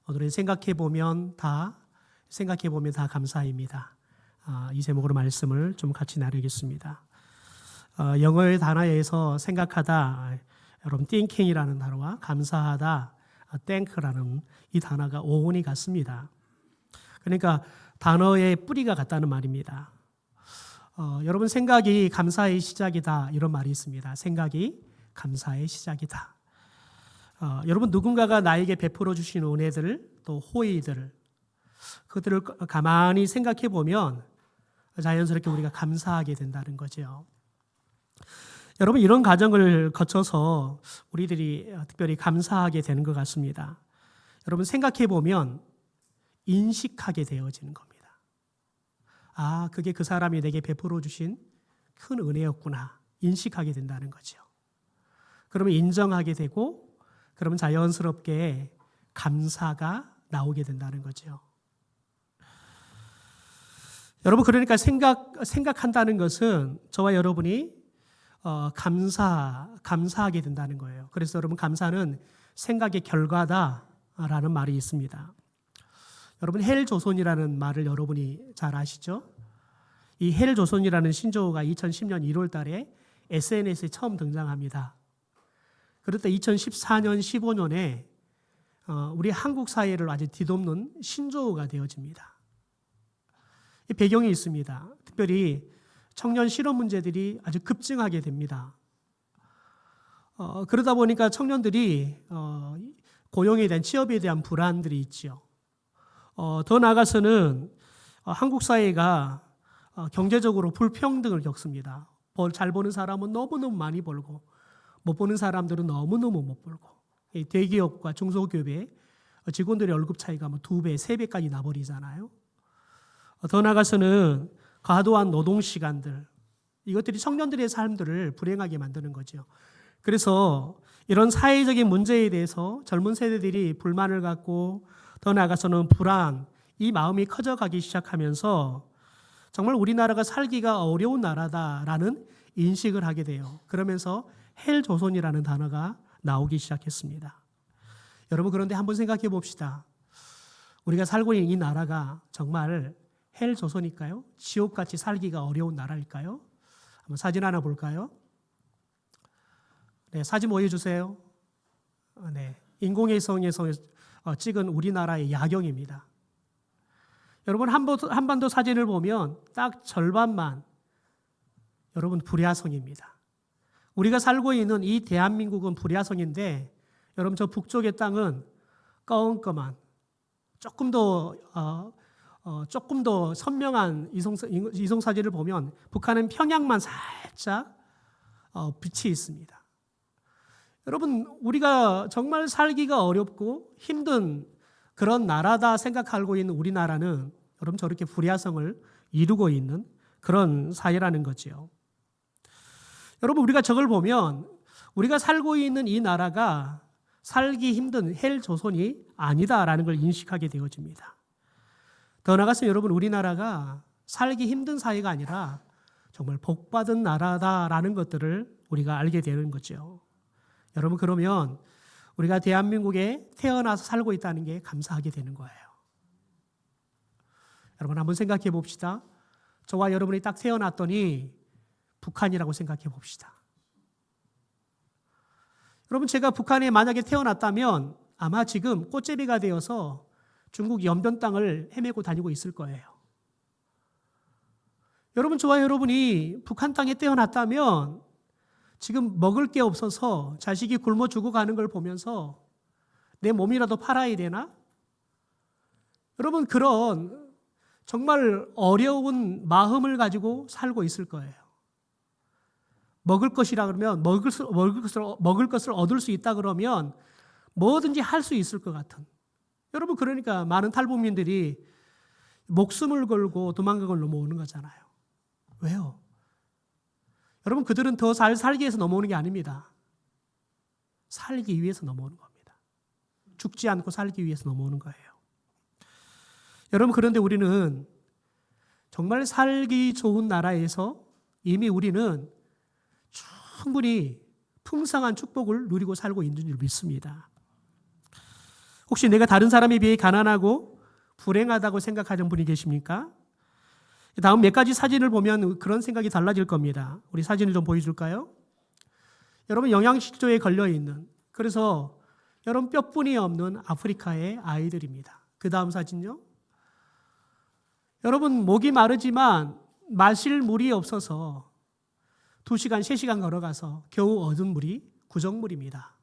오늘은 생각해 보면 다 감사입니다. 이 제목으로 말씀을 좀 같이 나누겠습니다. 영어의 단어에서 생각하다, 여러분 thinking이라는 단어와 감사하다, thank라는 이 단어가 오온이 같습니다. 그러니까 단어의 뿌리가 같다는 말입니다. 여러분 생각이 감사의 시작이다 이런 말이 있습니다. 생각이 감사의 시작이다. 여러분 누군가가 나에게 베풀어 주신 은혜들 또 호의들 그들을 가만히 생각해 보면 자연스럽게 우리가 감사하게 된다는 거죠. 여러분 이런 과정을 거쳐서 우리들이 특별히 감사하게 되는 것 같습니다. 여러분 생각해 보면 인식하게 되어지는 겁니다. 그게 그 사람이 내게 베풀어 주신 큰 은혜였구나 인식하게 된다는 거죠. 그러면 인정하게 되고 그러면 자연스럽게 감사가 나오게 된다는 거죠. 여러분 그러니까 생각한다는 것은 저와 여러분이 감사하게 된다는 거예요. 그래서 여러분 감사는 생각의 결과다라는 말이 있습니다. 여러분 헬조선이라는 말을 여러분이 잘 아시죠? 이 헬조선이라는 신조어가 2010년 1월 달에 SNS에 처음 등장합니다. 그럴 때 2014년, 15년에 우리 한국 사회를 아주 뒤덮는 신조어가 되어집니다. 이 배경이 있습니다. 특별히 청년 실업 문제들이 아주 급증하게 됩니다. 그러다 보니까 청년들이 고용에 대한 취업에 대한 불안들이 있죠. 더 나아가서는 한국 사회가 경제적으로 불평등을 겪습니다. 잘 버는 사람은 너무너무 많이 벌고 못 버는 사람들은 너무너무 못 벌고 대기업과 중소기업의 직원들의 월급 차이가 2배, 3배까지 나버리잖아요. 더 나아가서는 과도한 노동시간들 이것들이 청년들의 삶들을 불행하게 만드는 거죠. 그래서 이런 사회적인 문제에 대해서 젊은 세대들이 불만을 갖고 더 나아가서는 불안, 이 마음이 커져가기 시작하면서 정말 우리나라가 살기가 어려운 나라다라는 인식을 하게 돼요. 그러면서 헬조선이라는 단어가 나오기 시작했습니다. 여러분 그런데 한번 생각해 봅시다. 우리가 살고 있는 이 나라가 정말 헬조선일까요? 지옥같이 살기가 어려운 나라일까요? 한번 사진 하나 볼까요? 네, 사진 보여주세요. 네, 인공위성에서 찍은 우리나라의 야경입니다. 여러분 한반도 사진을 보면 딱 절반만 여러분 불야성입니다. 우리가 살고 있는 이 대한민국은 불야성인데 여러분 저 북쪽의 땅은 껌껌한 조금 더 선명한 이성 사진을 보면 북한은 평양만 살짝 빛이 있습니다. 여러분 우리가 정말 살기가 어렵고 힘든 그런 나라다 생각하고 있는 우리나라는 여러분 저렇게 불야성을 이루고 있는 그런 사회라는 거지요. 여러분 우리가 저걸 보면 우리가 살고 있는 이 나라가 살기 힘든 헬조선이 아니다라는 걸 인식하게 되어집니다. 더 나아가서 여러분 우리나라가 살기 힘든 사회가 아니라 정말 복받은 나라다라는 것들을 우리가 알게 되는 거죠. 여러분 그러면 우리가 대한민국에 태어나서 살고 있다는 게 감사하게 되는 거예요. 여러분 한번 생각해 봅시다. 저와 여러분이 딱 태어났더니 북한이라고 생각해 봅시다. 여러분 제가 북한에 만약에 태어났다면 아마 지금 꽃제비가 되어서 중국 연변 땅을 헤매고 다니고 있을 거예요. 여러분 저와 여러분이 북한 땅에 태어났다면 지금 먹을 게 없어서 자식이 굶어 죽어가는 걸 보면서 내 몸이라도 팔아야 되나? 여러분 그런 정말 어려운 마음을 가지고 살고 있을 거예요. 먹을 것이라 그러면 먹을 것을 얻을 수 있다 그러면 뭐든지 할 수 있을 것 같은. 여러분 그러니까 많은 탈북민들이 목숨을 걸고 도망가고 넘어오는 거잖아요. 왜요? 여러분 그들은 더 잘 살기 위해서 넘어오는 게 아닙니다. 살기 위해서 넘어오는 겁니다. 죽지 않고 살기 위해서 넘어오는 거예요. 여러분 그런데 우리는 정말 살기 좋은 나라에서 이미 우리는 충분히 풍성한 축복을 누리고 살고 있는 줄 믿습니다. 혹시 내가 다른 사람에 비해 가난하고 불행하다고 생각하는 분이 계십니까? 다음 몇 가지 사진을 보면 그런 생각이 달라질 겁니다. 우리 사진을 좀 보여줄까요? 여러분, 영양실조에 걸려있는, 그래서 여러분 뼈뿐이 없는 아프리카의 아이들입니다. 그 다음 사진요. 여러분, 목이 마르지만 마실 물이 없어서 2시간, 3시간 걸어가서 겨우 얻은 물이 구정물입니다.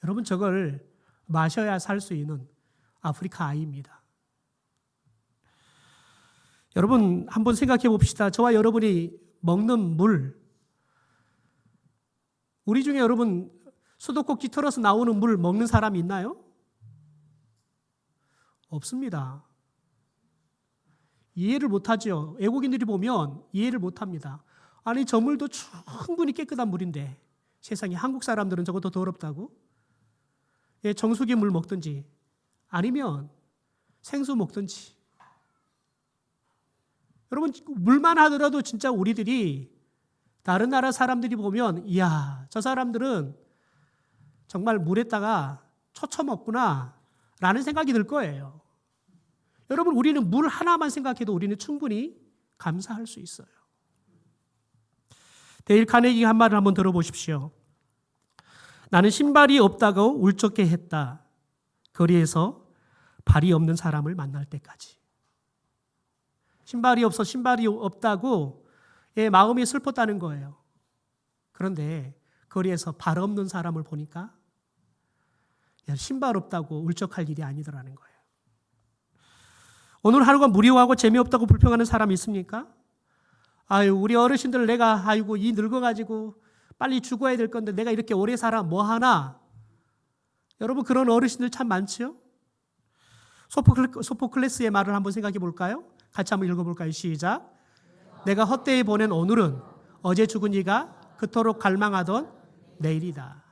여러분, 저걸 마셔야 살 수 있는 아프리카 아이입니다. 여러분, 한번 생각해 봅시다. 저와 여러분이 먹는 물, 우리 중에 여러분 수도꼭지 털어서 나오는 물 먹는 사람이 있나요? 없습니다. 이해를 못하죠. 외국인들이 보면 이해를 못합니다. 아니, 저 물도 충분히 깨끗한 물인데 세상에 한국 사람들은 저것도 더럽다고? 예, 정수기 물 먹든지 아니면 생수 먹든지. 여러분, 물만 하더라도 진짜 우리들이 다른 나라 사람들이 보면 이야, 저 사람들은 정말 물에다가 초쳐먹구나 라는 생각이 들 거예요. 여러분, 우리는 물 하나만 생각해도 우리는 충분히 감사할 수 있어요. 데일 카네기가 한 말을 한번 들어보십시오. 나는 신발이 없다고 울적해 했다. 거리에서 발이 없는 사람을 만날 때까지. 신발이 없다고 마음이 슬펐다는 거예요. 그런데 거리에서 발 없는 사람을 보니까 신발 없다고 울적할 일이 아니더라는 거예요. 오늘 하루가 무료하고 재미없다고 불평하는 사람이 있습니까? 아유, 우리 어르신들 내가 이 늙어가지고 빨리 죽어야 될 건데 내가 이렇게 오래 살아 뭐 하나? 여러분, 그런 어르신들 참 많죠? 소포클레스의 말을 한번 생각해 볼까요? 같이 한번 읽어볼까요? 시작. 내가 헛되이 보낸 오늘은 어제 죽은 이가 그토록 갈망하던 내일이다.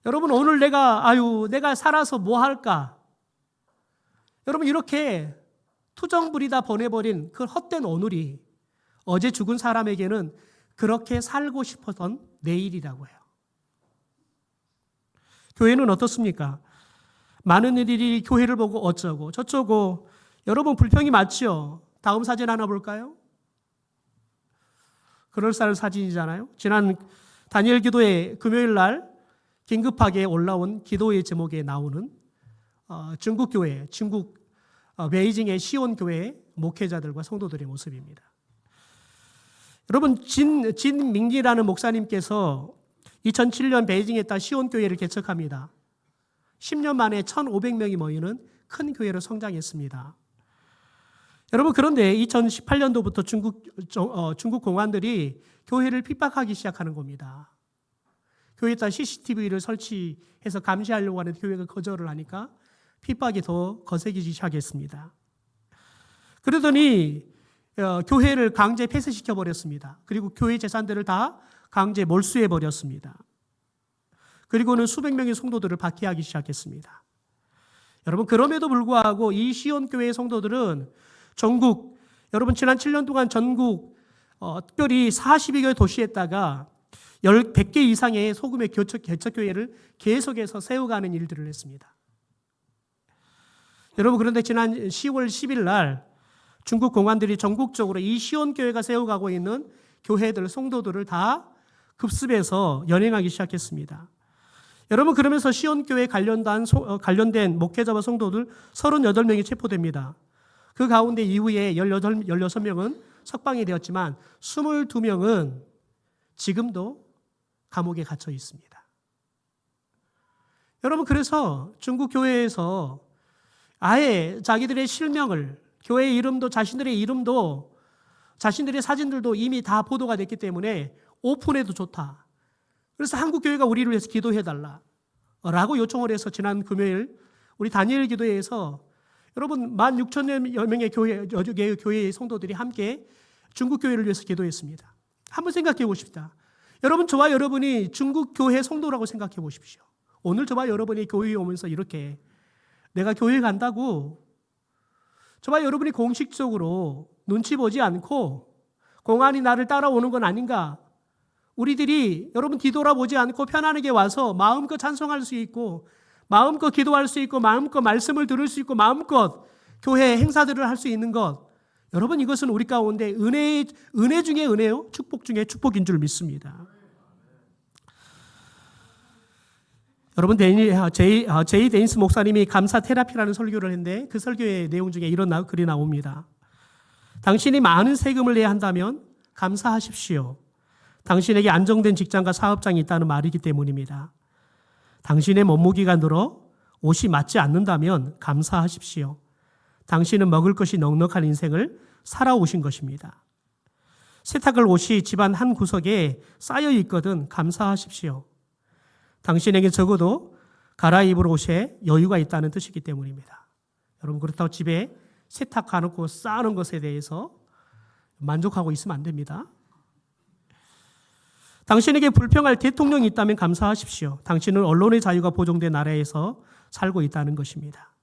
여러분, 오늘 내가 살아서 뭐 할까? 여러분, 이렇게 투정부리다 보내버린 그 헛된 오늘이 어제 죽은 사람에게는 그렇게 살고 싶었던 내일이라고 해요. 교회는 어떻습니까? 많은 이들이 교회를 보고 어쩌고 저쩌고. 여러분, 불평이 많죠? 다음 사진 하나 볼까요? 그럴싸한 사진이잖아요. 지난 다니엘 기도회 금요일 날 긴급하게 올라온 기도의 제목에 나오는 중국 교회, 중국 베이징의 시온 교회 목회자들과 성도들의 모습입니다. 여러분, 진민기라는 목사님께서 2007년 베이징에 있다 시온 교회를 개척합니다. 10년 만에 1,500명이 모이는 큰 교회로 성장했습니다. 여러분, 그런데 2018년도부터 중국 공안들이 교회를 핍박하기 시작하는 겁니다. 교회에다 CCTV를 설치해서 감시하려고 하는 교회가 거절을 하니까 핍박이 더 거세지기 시작했습니다. 그러더니 교회를 강제 폐쇄시켜 버렸습니다. 그리고 교회 재산들을 다 강제 몰수해 버렸습니다. 그리고는 수백 명의 성도들을 박해하기 시작했습니다. 여러분, 그럼에도 불구하고 이 시온 교회의 성도들은 전국, 여러분 지난 7년 동안 전국 특별히 42개 도시에다가 100개 이상의 소금의 개척교회를 계속해서 세워가는 일들을 했습니다. 여러분, 그런데 지난 10월 10일 날 중국 공안들이 전국적으로 이 시온 교회가 세워가고 있는 교회들, 성도들을 다 급습해서 연행하기 시작했습니다. 여러분, 그러면서 시온 교회에 관련된 목회자와 성도들 38명이 체포됩니다. 그 가운데 이후에 16명은 석방이 되었지만 22명은 지금도 감옥에 갇혀 있습니다. 여러분, 그래서 중국 교회에서 아예 자기들의 실명을, 교회의 이름도 자신들의 이름도 자신들의 사진들도 이미 다 보도가 됐기 때문에 오픈해도 좋다. 그래서 한국 교회가 우리를 위해서 기도해달라 라고 요청을 해서 지난 금요일 우리 다니엘 기도회에서 여러분 16,000여 명의 교회의 성도들이 함께 중국 교회를 위해서 기도했습니다. 한번 생각해 보십시다. 여러분, 저와 여러분이 중국 교회 성도라고 생각해 보십시오. 오늘 저와 여러분이 교회에 오면서 이렇게 내가 교회 간다고 저와 여러분이 공식적으로 눈치 보지 않고 공안이 나를 따라오는 건 아닌가? 우리들이 여러분 뒤돌아보지 않고 편안하게 와서 마음껏 찬송할 수 있고 마음껏 기도할 수 있고 마음껏 말씀을 들을 수 있고 마음껏 교회 행사들을 할 수 있는 것, 여러분 이것은 우리 가운데 은혜 중에 은혜요, 축복 중에 축복인 줄 믿습니다. 여러분 제이 데니스 목사님이 감사 테라피라는 설교를 했는데 그 설교의 내용 중에 이런 글이 나옵니다. 당신이 많은 세금을 내야 한다면 감사하십시오. 당신에게 안정된 직장과 사업장이 있다는 말이기 때문입니다. 당신의 몸무게가 늘어 옷이 맞지 않는다면 감사하십시오. 당신은 먹을 것이 넉넉한 인생을 살아오신 것입니다. 세탁할 옷이 집안 한 구석에 쌓여 있거든 감사하십시오. 당신에게 적어도 갈아입을 옷에 여유가 있다는 뜻이기 때문입니다. 여러분 그렇다고 집에 세탁해놓고 쌓아놓은 것에 대해서 만족하고 있으면 안 됩니다. 당신에게 불평할 대통령이 있다면 감사하십시오. 당신은 언론의 자유가 보존된 나라에서 살고 있다는 것입니다.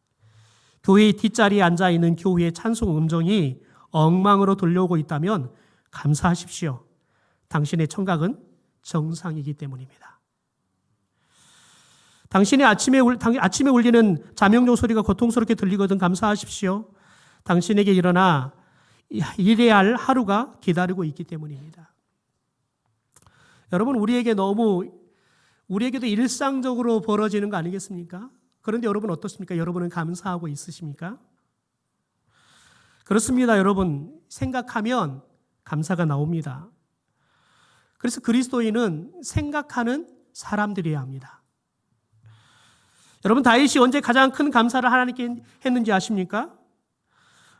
교회의 뒷자리에 앉아있는 교회의 찬송 음정이 엉망으로 들려오고 있다면 감사하십시오. 당신의 청각은 정상이기 때문입니다. 당신의 아침에 울리는 자명종 소리가 고통스럽게 들리거든 감사하십시오. 당신에게 일어나 일해야 할 하루가 기다리고 있기 때문입니다. 여러분 우리에게도 일상적으로 벌어지는 거 아니겠습니까? 그런데 여러분 어떻습니까? 여러분은 감사하고 있으십니까? 그렇습니다. 여러분 생각하면 감사가 나옵니다. 그래서 그리스도인은 생각하는 사람들이어야 합니다. 여러분 다윗이 언제 가장 큰 감사를 하나님께 했는지 아십니까?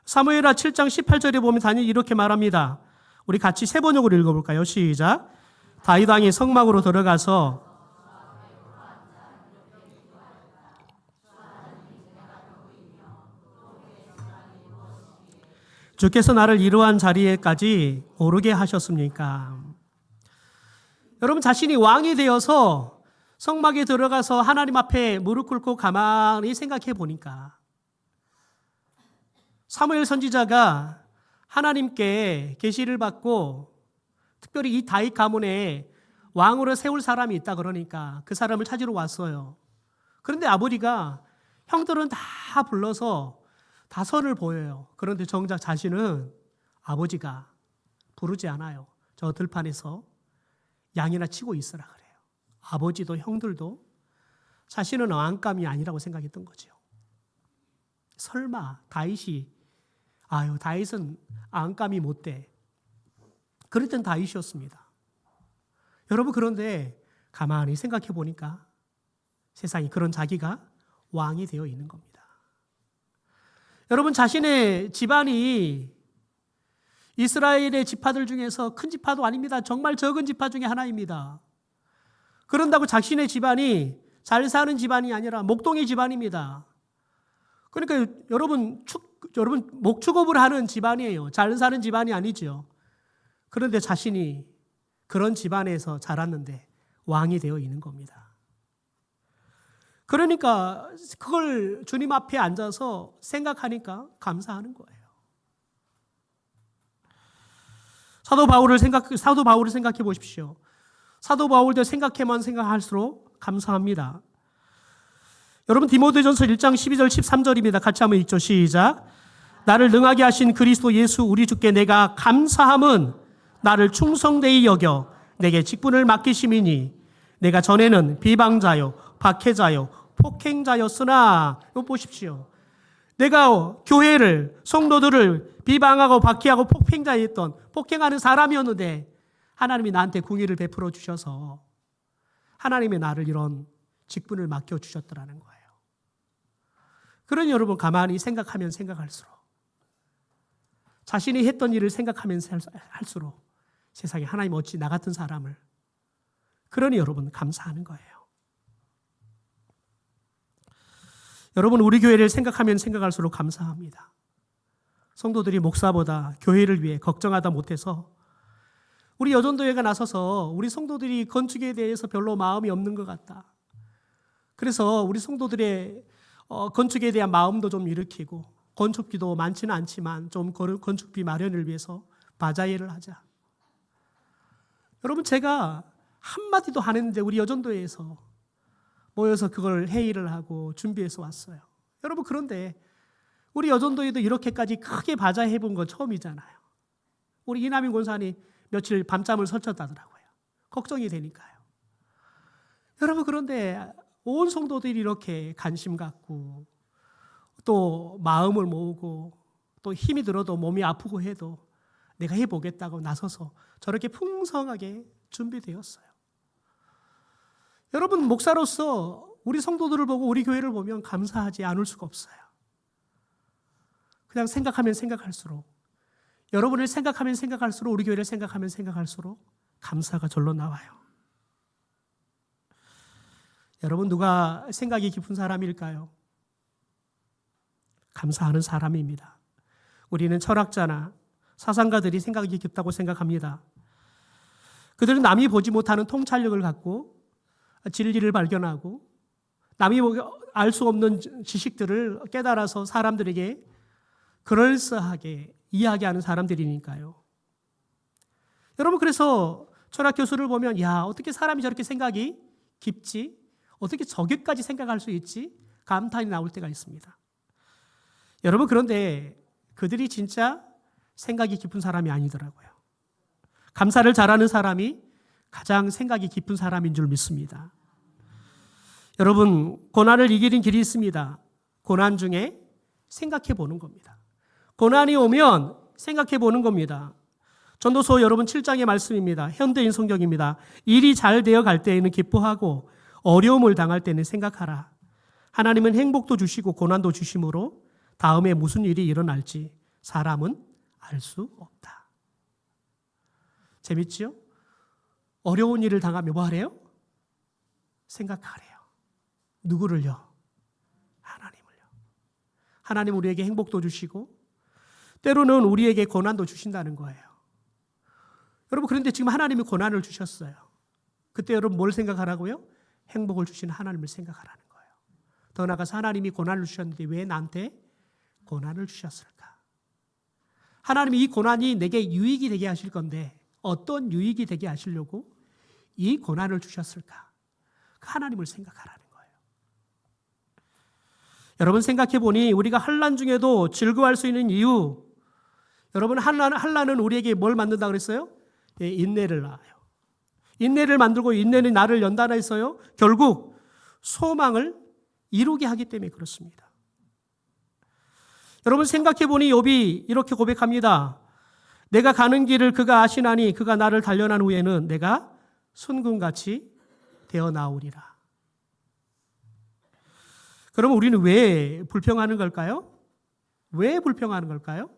사무엘하 7장 18절에 보면 다윗이 이렇게 말합니다. 우리 같이 세 번역으로 읽어볼까요? 시작. 다윗 왕이 성막으로 들어가서 주께서 나를 이러한 자리에까지 오르게 하셨습니까? 여러분 자신이 왕이 되어서 성막에 들어가서 하나님 앞에 무릎 꿇고 가만히 생각해 보니까 사무엘 선지자가 하나님께 계시를 받고 특별히 이 다윗 가문에 왕으로 세울 사람이 있다 그러니까 그 사람을 찾으러 왔어요. 그런데 아버지가 형들은 다 불러서 다 선을 보여요. 그런데 정작 자신은 아버지가 부르지 않아요. 저 들판에서 양이나 치고 있으라 그래요. 아버지도 형들도 자신은 왕감이 아니라고 생각했던 거죠. 설마 다윗은 왕감이 못 돼. 그랬던 다윗이었습니다. 여러분 그런데 가만히 생각해 보니까 세상에 그런 자기가 왕이 되어 있는 겁니다. 여러분 자신의 집안이 이스라엘의 지파들 중에서 큰 지파도 아닙니다. 정말 적은 지파 중에 하나입니다. 그런다고 자신의 집안이 잘 사는 집안이 아니라 목동의 집안입니다. 그러니까 여러분 목축업을 하는 집안이에요. 잘 사는 집안이 아니죠. 그런데 자신이 그런 집안에서 자랐는데 왕이 되어 있는 겁니다. 그러니까 그걸 주님 앞에 앉아서 생각하니까 감사하는 거예요. 사도 바울을 생각해 보십시오. 사도 바울도 생각할수록 감사합니다. 여러분 디모데전서 1장 12절 13절입니다. 같이 한번 읽죠. 시작. 나를 능하게 하신 그리스도 예수 우리 주께 내가 감사함은 나를 충성되이 여겨 내게 직분을 맡기심이니 내가 전에는 비방자요 박해자요 폭행자였으나 이거 보십시오. 내가 교회를 성도들을 비방하고 박해하고 폭행하는 사람이었는데 하나님이 나한테 궁의를 베풀어 주셔서 하나님이 나를 이런 직분을 맡겨주셨더라는 거예요. 그러니 여러분 가만히 생각하면 생각할수록 자신이 했던 일을 생각하면 할수록 세상에 하나님 어찌 나 같은 사람을 그러니 여러분 감사하는 거예요. 여러분 우리 교회를 생각하면 생각할수록 감사합니다. 성도들이 목사보다 교회를 위해 걱정하다 못해서 우리 여전도회가 나서서 우리 성도들이 건축에 대해서 별로 마음이 없는 것 같다. 그래서 우리 성도들의 건축에 대한 마음도 좀 일으키고 건축비도 많지는 않지만 좀 건축비 마련을 위해서 바자회를 하자. 여러분 제가 한마디도 안 했는데 우리 여전도회에서 모여서 그걸 회의를 하고 준비해서 왔어요. 여러분, 그런데 우리 여전도에도 이렇게까지 크게 바자해 본 건 처음이잖아요. 우리 이남인 권사님 며칠 밤잠을 설쳤다더라고요. 걱정이 되니까요. 여러분, 그런데 온 성도들이 이렇게 관심 갖고 또 마음을 모으고 또 힘이 들어도 몸이 아프고 해도 내가 해보겠다고 나서서 저렇게 풍성하게 준비되었어요. 여러분, 목사로서 우리 성도들을 보고 우리 교회를 보면 감사하지 않을 수가 없어요. 그냥 생각하면 생각할수록, 여러분을 생각하면 생각할수록, 우리 교회를 생각하면 생각할수록 감사가 절로 나와요. 여러분, 누가 생각이 깊은 사람일까요? 감사하는 사람입니다. 우리는 철학자나 사상가들이 생각이 깊다고 생각합니다. 그들은 남이 보지 못하는 통찰력을 갖고 진리를 발견하고 남이 알 수 없는 지식들을 깨달아서 사람들에게 그럴싸하게 이야기하는 사람들이니까요. 여러분, 그래서 철학 교수를 보면 어떻게 사람이 저렇게 생각이 깊지? 어떻게 저기까지 생각할 수 있지? 감탄이 나올 때가 있습니다. 여러분, 그런데 그들이 진짜 생각이 깊은 사람이 아니더라고요. 감사를 잘하는 사람이 가장 생각이 깊은 사람인 줄 믿습니다. 여러분, 고난을 이기는 길이 있습니다. 고난 중에 생각해 보는 겁니다. 고난이 오면 생각해 보는 겁니다. 전도서 여러분 7장의 말씀입니다. 현대인 성경입니다. 일이 잘 되어 갈 때에는 기뻐하고 어려움을 당할 때는 생각하라. 하나님은 행복도 주시고 고난도 주심으로 다음에 무슨 일이 일어날지 사람은 알 수 없다. 재밌지요? 어려운 일을 당하면 뭐 하래요? 생각하래요. 누구를요? 하나님을요. 하나님 우리에게 행복도 주시고 때로는 우리에게 고난도 주신다는 거예요. 여러분, 그런데 지금 하나님이 고난을 주셨어요. 그때 여러분 뭘 생각하라고요? 행복을 주시는 하나님을 생각하라는 거예요. 더 나아가서 하나님이 고난을 주셨는데 왜 나한테 고난을 주셨을까? 하나님이 이 고난이 내게 유익이 되게 하실 건데 어떤 유익이 되게 하시려고 이 고난을 주셨을까? 그 하나님을 생각하라는 거예요. 여러분, 생각해 보니 우리가 환난 중에도 즐거워할 수 있는 이유, 여러분, 환난은 우리에게 뭘 만든다 그랬어요? 인내를 낳아요. 인내를 만들고 인내는 나를 연단했어요. 결국 소망을 이루게 하기 때문에 그렇습니다. 여러분, 생각해 보니 욥이 이렇게 고백합니다. 내가 가는 길을 그가 아시나니 그가 나를 단련한 후에는 내가 순금같이 되어 나오리라. 그러면 우리는 왜 불평하는 걸까요? 왜 불평하는 걸까요?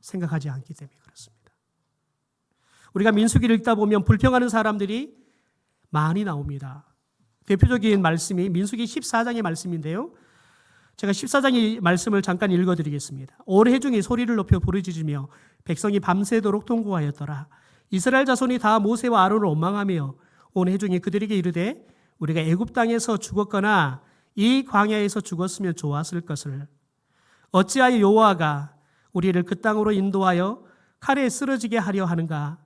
생각하지 않기 때문에 그렇습니다. 우리가 민수기를 읽다 보면 불평하는 사람들이 많이 나옵니다. 대표적인 말씀이 민수기 14장의 말씀인데요. 제가 14장의 말씀을 잠깐 읽어드리겠습니다. 온 회중이 소리를 높여 부르짖으며 백성이 밤새도록 통곡하였더라. 이스라엘 자손이 다 모세와 아론을 원망하며 온 회중이 그들에게 이르되 우리가 애굽 땅에서 죽었거나 이 광야에서 죽었으면 좋았을 것을 어찌하여 여호와가 우리를 그 땅으로 인도하여 칼에 쓰러지게 하려 하는가?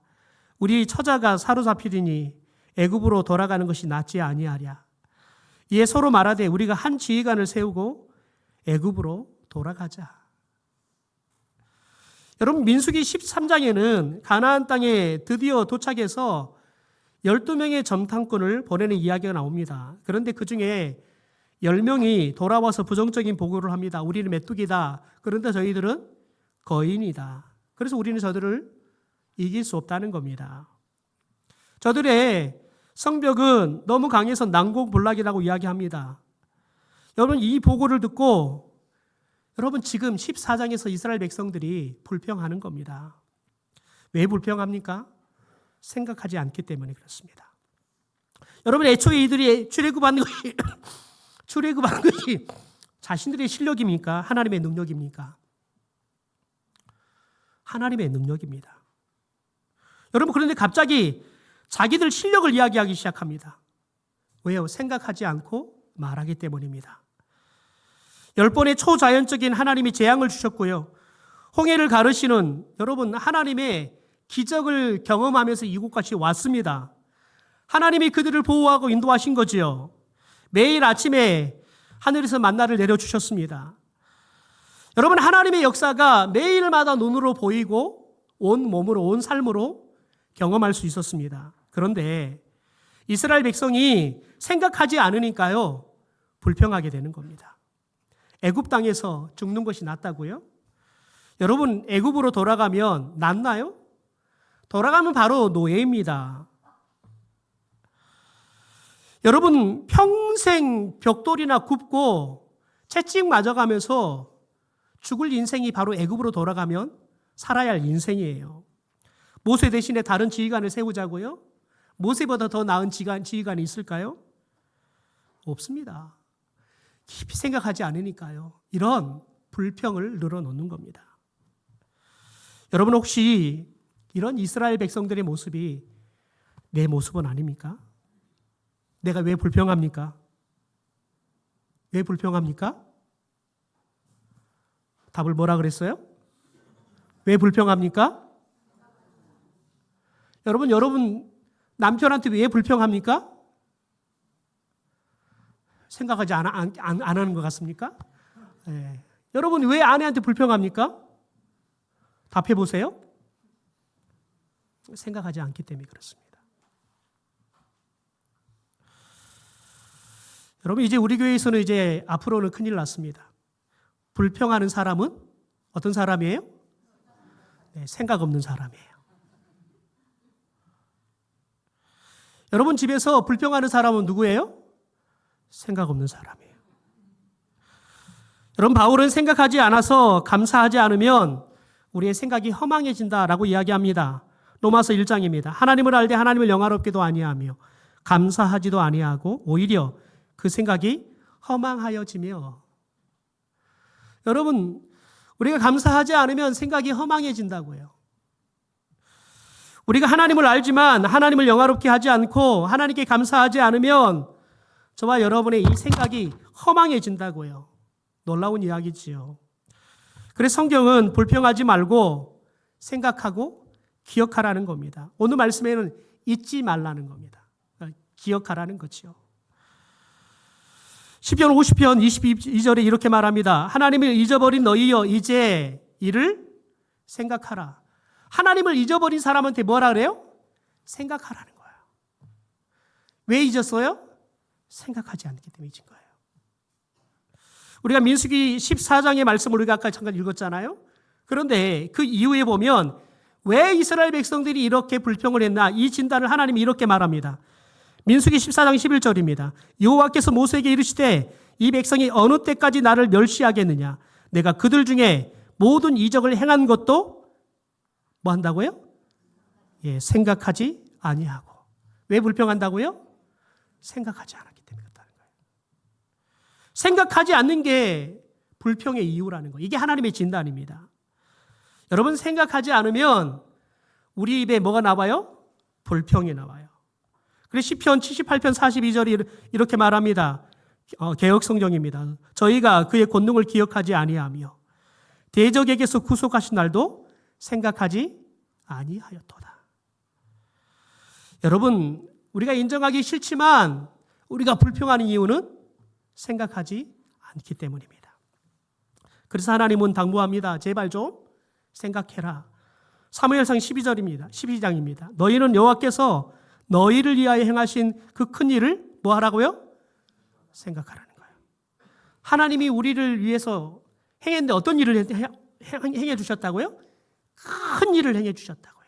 우리 처자가 사로잡히리니 애굽으로 돌아가는 것이 낫지 아니하랴. 이에 서로 말하되 우리가 한 지휘관을 세우고 애굽으로 돌아가자. 여러분, 민수기 13장에는 가나안 땅에 드디어 도착해서 12명의 정탐꾼을 보내는 이야기가 나옵니다. 그런데 그 중에 10명이 돌아와서 부정적인 보고를 합니다. 우리는 메뚜기다. 그런데 저희들은 거인이다. 그래서 우리는 저들을 이길 수 없다는 겁니다. 저들의 성벽은 너무 강해서 난공불락이라고 이야기합니다. 여러분, 이 보고를 듣고 여러분 지금 14장에서 이스라엘 백성들이 불평하는 겁니다. 왜 불평합니까? 생각하지 않기 때문에 그렇습니다. 여러분, 애초에 이들이 출애굽한 것이 자신들의 실력입니까? 하나님의 능력입니까? 하나님의 능력입니다. 여러분, 그런데 갑자기 자기들 실력을 이야기하기 시작합니다. 왜요? 생각하지 않고 말하기 때문입니다. 10번의 초자연적인 하나님이 재앙을 주셨고요. 홍해를 가르시는 여러분 하나님의 기적을 경험하면서 이곳까지 왔습니다. 하나님이 그들을 보호하고 인도하신 거지요. 매일 아침에 하늘에서 만나를 내려주셨습니다. 여러분, 하나님의 역사가 매일마다 눈으로 보이고 온 몸으로, 온 삶으로 경험할 수 있었습니다. 그런데 이스라엘 백성이 생각하지 않으니까요, 불평하게 되는 겁니다. 애굽 땅에서 죽는 것이 낫다고요? 여러분, 애굽으로 돌아가면 낫나요? 돌아가면 바로 노예입니다. 여러분, 평생 벽돌이나 굽고 채찍 맞아가면서 죽을 인생이 바로 애굽으로 돌아가면 살아야 할 인생이에요. 모세 대신에 다른 지휘관을 세우자고요? 모세보다 더 나은 지휘관이 있을까요? 없습니다. 깊이 생각하지 않으니까요. 이런 불평을 늘어놓는 겁니다. 여러분, 혹시 이런 이스라엘 백성들의 모습이 내 모습은 아닙니까? 내가 왜 불평합니까? 왜 불평합니까? 답을 뭐라 그랬어요? 왜 불평합니까? 여러분 남편한테 왜 불평합니까? 생각하지 안 하는 것 같습니까? 네. 여러분 왜 아내한테 불평합니까? 답해 보세요. 생각하지 않기 때문에 그렇습니다. 여러분, 이제 우리 교회에서는 이제 앞으로는 큰일 났습니다. 불평하는 사람은 어떤 사람이에요? 네, 생각 없는 사람이에요. 여러분 집에서 불평하는 사람은 누구예요? 생각 없는 사람이에요. 여러분, 바울은 생각하지 않아서 감사하지 않으면 우리의 생각이 허망해진다라고 이야기합니다. 로마서 1장입니다. 하나님을 알되 하나님을 영화롭게도 아니하며 감사하지도 아니하고 오히려 그 생각이 허망하여지며. 여러분, 우리가 감사하지 않으면 생각이 허망해진다고요. 우리가 하나님을 알지만 하나님을 영화롭게 하지 않고 하나님께 감사하지 않으면 저와 여러분의 이 생각이 허망해진다고요. 놀라운 이야기지요. 그래서 성경은 불평하지 말고 생각하고 기억하라는 겁니다. 오늘 말씀에는 잊지 말라는 겁니다. 기억하라는 거죠. 시편 50편 22절에 이렇게 말합니다. 하나님을 잊어버린 너희여 이제 이를 생각하라. 하나님을 잊어버린 사람한테 뭐라 그래요? 생각하라는 거예요. 왜 잊었어요? 생각하지 않기 때문에 잊은 거예요. 우리가 민수기 14장의 말씀을 우리가 아까 잠깐 읽었잖아요. 그런데 그 이후에 보면 왜 이스라엘 백성들이 이렇게 불평을 했나? 이 진단을 하나님이 이렇게 말합니다. 민수기 14장 11절입니다. 여호와께서 모세에게 이르시되 이 백성이 어느 때까지 나를 멸시하겠느냐? 내가 그들 중에 모든 이적을 행한 것도 뭐 한다고요? 예, 생각하지 아니하고. 왜 불평한다고요? 생각하지 않았기 때문에 그렇다는 거예요. 생각하지 않는 게 불평의 이유라는 거예요. 이게 하나님의 진단입니다. 여러분, 생각하지 않으면 우리 입에 뭐가 나와요? 불평이 나와요. 그래서 시편 78편 42절이 이렇게 말합니다. 개역 성경입니다. 저희가 그의 권능을 기억하지 아니하며 대적에게서 구속하신 날도 생각하지 아니하였도다. 여러분, 우리가 인정하기 싫지만 우리가 불평하는 이유는 생각하지 않기 때문입니다. 그래서 하나님은 당부합니다. 제발 좀 생각해라. 사무엘상 12장입니다. 너희는 여호와께서 너희를 위하여 행하신 그 큰 일을 뭐 하라고요? 생각하라는 거예요. 하나님이 우리를 위해서 행했는데 어떤 일을 행해 주셨다고요? 큰 일을 행해 주셨다고요.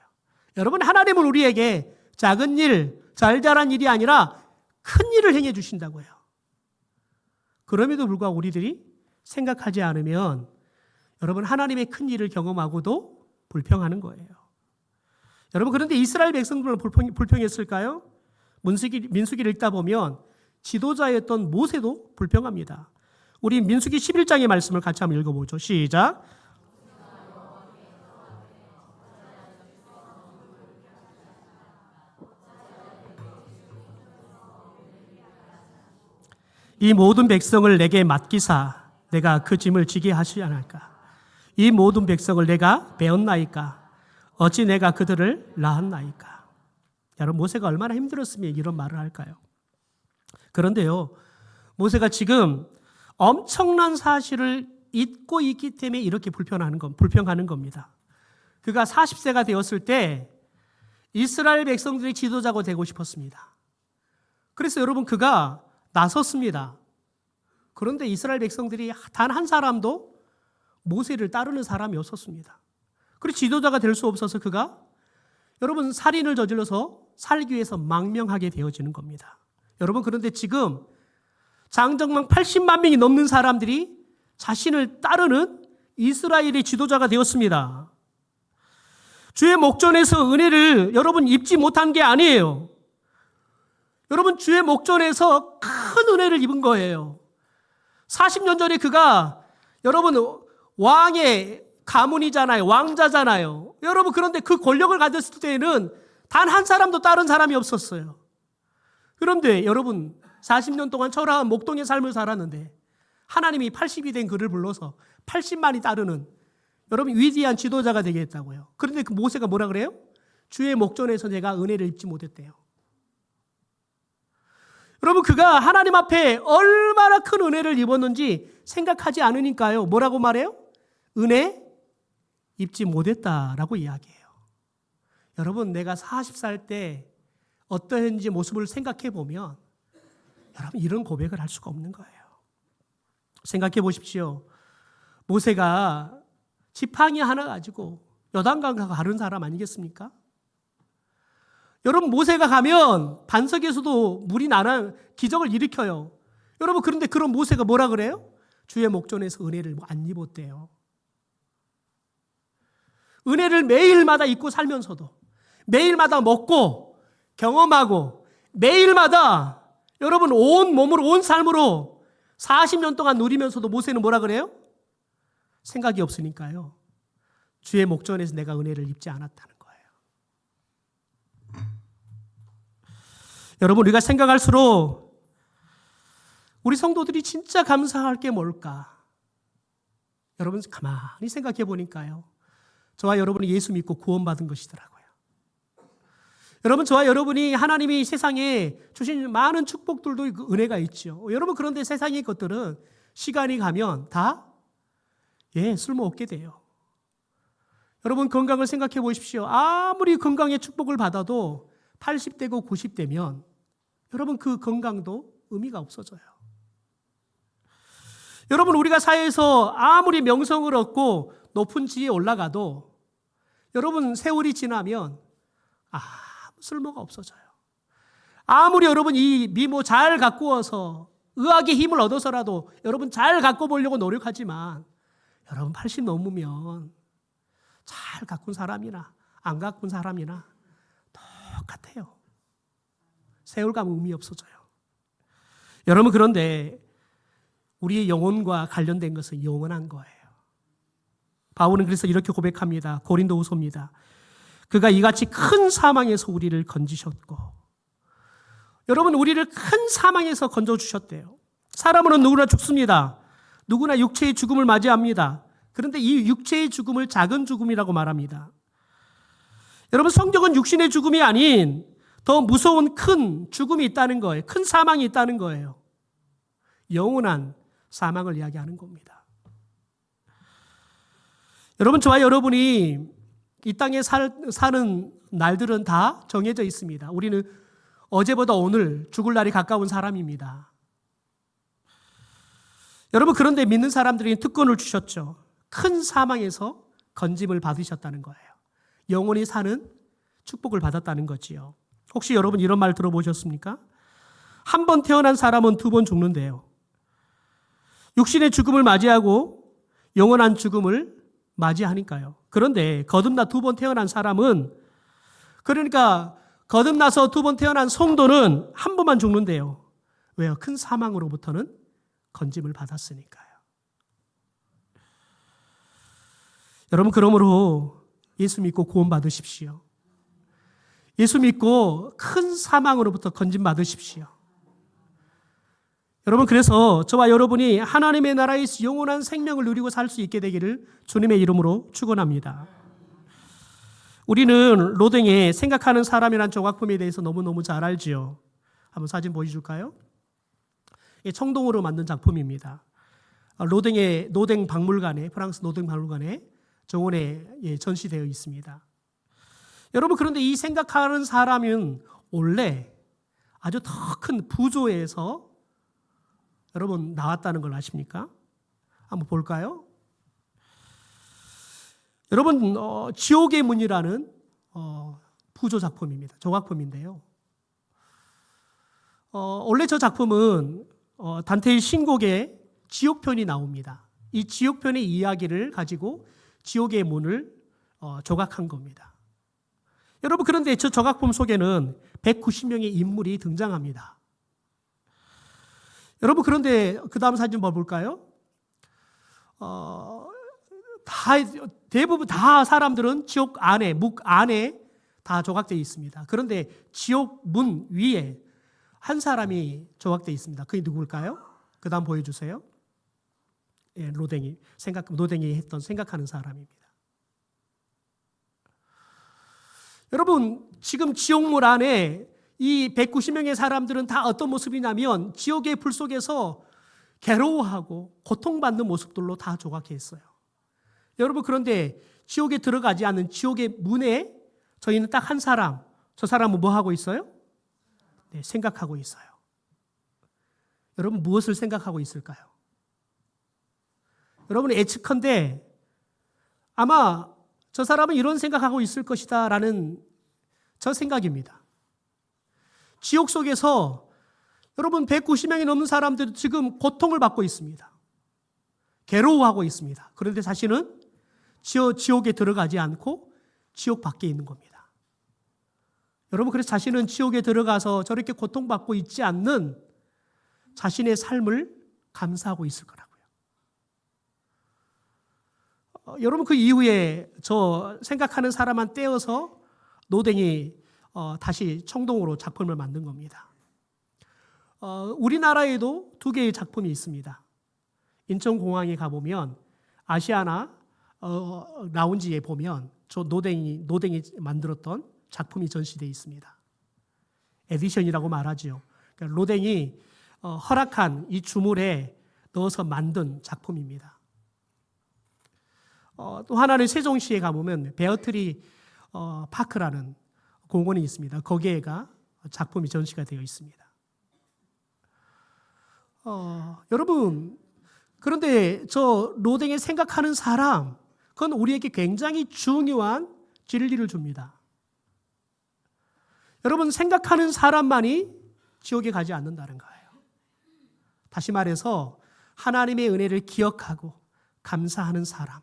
여러분, 하나님은 우리에게 작은 일, 잘잘한 일이 아니라 큰 일을 행해 주신다고요. 그럼에도 불구하고 우리들이 생각하지 않으면 여러분, 하나님의 큰 일을 경험하고도 불평하는 거예요. 여러분, 그런데 이스라엘 백성들은 불평했을까요? 민수기를 읽다 보면 지도자였던 모세도 불평합니다. 우리 민수기 11장의 말씀을 같이 한번 읽어보죠. 시작. 이 모든 백성을 내게 맡기사 내가 그 짐을 지게 하시지 않을까? 이 모든 백성을 내가 배웠나이까? 어찌 내가 그들을 낳았나이까? 여러분 모세가 얼마나 힘들었으면 이런 말을 할까요? 그런데요, 모세가 지금 엄청난 사실을 잊고 있기 때문에 이렇게 불평하는 겁니다. 그가 40세가 되었을 때 이스라엘 백성들의 지도자가 되고 싶었습니다. 그래서 여러분 그가 나섰습니다. 그런데 이스라엘 백성들이 단 한 사람도 모세를 따르는 사람이 없었습니다. 그리고 지도자가 될 수 없어서 그가 여러분 살인을 저질러서 살기 위해서 망명하게 되어지는 겁니다. 여러분 그런데 지금 장정만 80만 명이 넘는 사람들이 자신을 따르는 이스라엘의 지도자가 되었습니다. 주의 목전에서 은혜를 여러분 입지 못한 게 아니에요. 여러분 주의 목전에서 큰 은혜를 입은 거예요. 40년 전에 그가 여러분 왕의 가문이잖아요. 왕자잖아요. 여러분 그런데 그 권력을 가졌을 때에는 단 한 사람도 따른 사람이 없었어요. 그런데 여러분 40년 동안 초라한 목동의 삶을 살았는데 하나님이 80이 된 그를 불러서 80만이 따르는 여러분 위대한 지도자가 되게 했다고요. 그런데 그 모세가 뭐라 그래요? 주의 목전에서 내가 은혜를 입지 못했대요. 여러분 그가 하나님 앞에 얼마나 큰 은혜를 입었는지 생각하지 않으니까요. 뭐라고 말해요? 은혜 입지 못했다라고 이야기해요. 여러분 내가 40살 때 어떠했는지 모습을 생각해 보면 여러분 이런 고백을 할 수가 없는 거예요. 생각해 보십시오. 모세가 지팡이 하나 가지고 요단강 가는 사람 아니겠습니까? 여러분 모세가 가면 반석에서도 물이 나는 기적을 일으켜요. 여러분 그런데 그런 모세가 뭐라 그래요? 주의 목전에서 은혜를 안 입었대요. 은혜를 매일마다 입고 살면서도 매일마다 먹고 경험하고 매일마다 여러분 온 몸으로 온 삶으로 40년 동안 누리면서도 모세는 뭐라 그래요? 생각이 없으니까요. 주의 목전에서 내가 은혜를 입지 않았다는 거예요. 여러분 우리가 생각할수록 우리 성도들이 진짜 감사할 게 뭘까? 여러분 가만히 생각해 보니까요. 저와 여러분이 예수 믿고 구원받은 것이더라고요. 여러분 저와 여러분이 하나님이 세상에 주신 많은 축복들도 은혜가 있죠. 여러분 그런데 세상의 것들은 시간이 가면 다 쓸모없게 돼요. 여러분 건강을 생각해 보십시오. 아무리 건강의 축복을 받아도 80대고 90대면 여러분 그 건강도 의미가 없어져요. 여러분 우리가 사회에서 아무리 명성을 얻고 높은 지위에 올라가도 여러분 세월이 지나면 쓸모가 없어져요. 아무리 여러분 이 미모 잘 가꾸어서 의학의 힘을 얻어서라도 여러분 잘 갖고 보려고 노력하지만 여러분 80 넘으면 잘 가꾼 사람이나 안 가꾼 사람이나 똑같아요. 세월감 의미 없어져요. 여러분 그런데 우리의 영혼과 관련된 것은 영원한 거예요. 바울은 그래서 이렇게 고백합니다. 고린도후서입니다. 그가 이같이 큰 사망에서 우리를 건지셨고 여러분 우리를 큰 사망에서 건져주셨대요. 사람은 누구나 죽습니다. 누구나 육체의 죽음을 맞이합니다. 그런데 이 육체의 죽음을 작은 죽음이라고 말합니다. 여러분 성경은 육신의 죽음이 아닌 더 무서운 큰 죽음이 있다는 거예요. 큰 사망이 있다는 거예요. 영원한 사망을 이야기하는 겁니다. 여러분 저와 여러분이 이 땅에 사는 날들은 다 정해져 있습니다. 우리는 어제보다 오늘 죽을 날이 가까운 사람입니다. 여러분 그런데 믿는 사람들이 특권을 주셨죠. 큰 사망에서 건짐을 받으셨다는 거예요. 영원히 사는 축복을 받았다는 거지요. 혹시 여러분 이런 말 들어보셨습니까? 한 번 태어난 사람은 두 번 죽는데요. 육신의 죽음을 맞이하고 영원한 죽음을 맞이하니까요. 그런데 거듭나 두 번 태어난 사람은 그러니까 거듭나서 두 번 태어난 성도는 한 번만 죽는데요. 왜요? 큰 사망으로부터는 건짐을 받았으니까요. 여러분 그러므로 예수 믿고 구원 받으십시오. 예수 믿고 큰 사망으로부터 건짐 받으십시오. 여러분 그래서 저와 여러분이 하나님의 나라에서 영원한 생명을 누리고 살 수 있게 되기를 주님의 이름으로 축원합니다. 우리는 로댕의 생각하는 사람이란 조각품에 대해서 너무너무 잘 알지요. 한번 사진 보여줄까요? 청동으로 만든 작품입니다. 로댕의 노댕 박물관에, 프랑스 노댕 박물관에 정원에 전시되어 있습니다. 여러분, 그런데 이 생각하는 사람은 원래 아주 더 큰 부조에서 여러분 나왔다는 걸 아십니까? 한번 볼까요? 여러분, 지옥의 문이라는 부조 작품입니다. 조각품인데요. 원래 저 작품은 단테의 신곡에 지옥편이 나옵니다. 이 지옥편의 이야기를 가지고 지옥의 문을 조각한 겁니다. 여러분, 그런데 저 조각품 속에는 190명의 인물이 등장합니다. 여러분, 그런데 그 다음 사진 볼까요? 대부분 다 사람들은 지옥 안에, 묵 안에 다 조각되어 있습니다. 그런데 지옥 문 위에 한 사람이 조각되어 있습니다. 그게 누굴까요? 그 다음 보여주세요. 로댕이 했던 생각하는 사람입니다. 여러분, 지금 지옥물 안에 이 190명의 사람들은 다 어떤 모습이냐면 지옥의 불 속에서 괴로워하고 고통받는 모습들로 다 조각해 있어요. 여러분, 그런데 지옥에 들어가지 않는 지옥의 문에 저희는 딱 한 사람, 저 사람은 뭐 하고 있어요? 네, 생각하고 있어요. 여러분, 무엇을 생각하고 있을까요? 여러분, 예측컨대 아마 저 사람은 이런 생각하고 있을 것이다 라는 저 생각입니다. 지옥 속에서 여러분 190명이 넘는 사람들이 지금 고통을 받고 있습니다. 괴로워하고 있습니다. 그런데 자신은 지옥에 들어가지 않고 지옥 밖에 있는 겁니다. 여러분, 그래서 자신은 지옥에 들어가서 저렇게 고통받고 있지 않는 자신의 삶을 감사하고 있을 거라고요. 여러분, 그 이후에 저 생각하는 사람만 떼어서 노댕이 다시 청동으로 작품을 만든 겁니다. 우리나라에도 두 개의 작품이 있습니다. 인천공항에 가보면 아시아나 라운지에 보면 저 노댕이 만들었던 작품이 전시되어 있습니다. 에디션이라고 말하죠. 그러니까 로댕이 허락한 이 주물에 넣어서 만든 작품입니다. 또 하나는 세종시에 가보면 베어트리 파크라는 공원이 있습니다. 거기에가 작품이 전시가 되어 있습니다. 여러분, 그런데 저 로댕의 생각하는 사람, 그건 우리에게 굉장히 중요한 진리를 줍니다. 여러분, 생각하는 사람만이 지옥에 가지 않는다는 거예요. 다시 말해서 하나님의 은혜를 기억하고 감사하는 사람,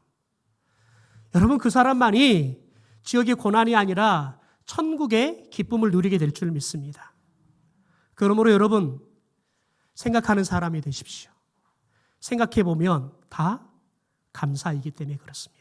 여러분, 그 사람만이 지옥의 고난이 아니라 천국의 기쁨을 누리게 될 줄 믿습니다. 그러므로 여러분, 생각하는 사람이 되십시오. 생각해 보면 다 감사이기 때문에 그렇습니다.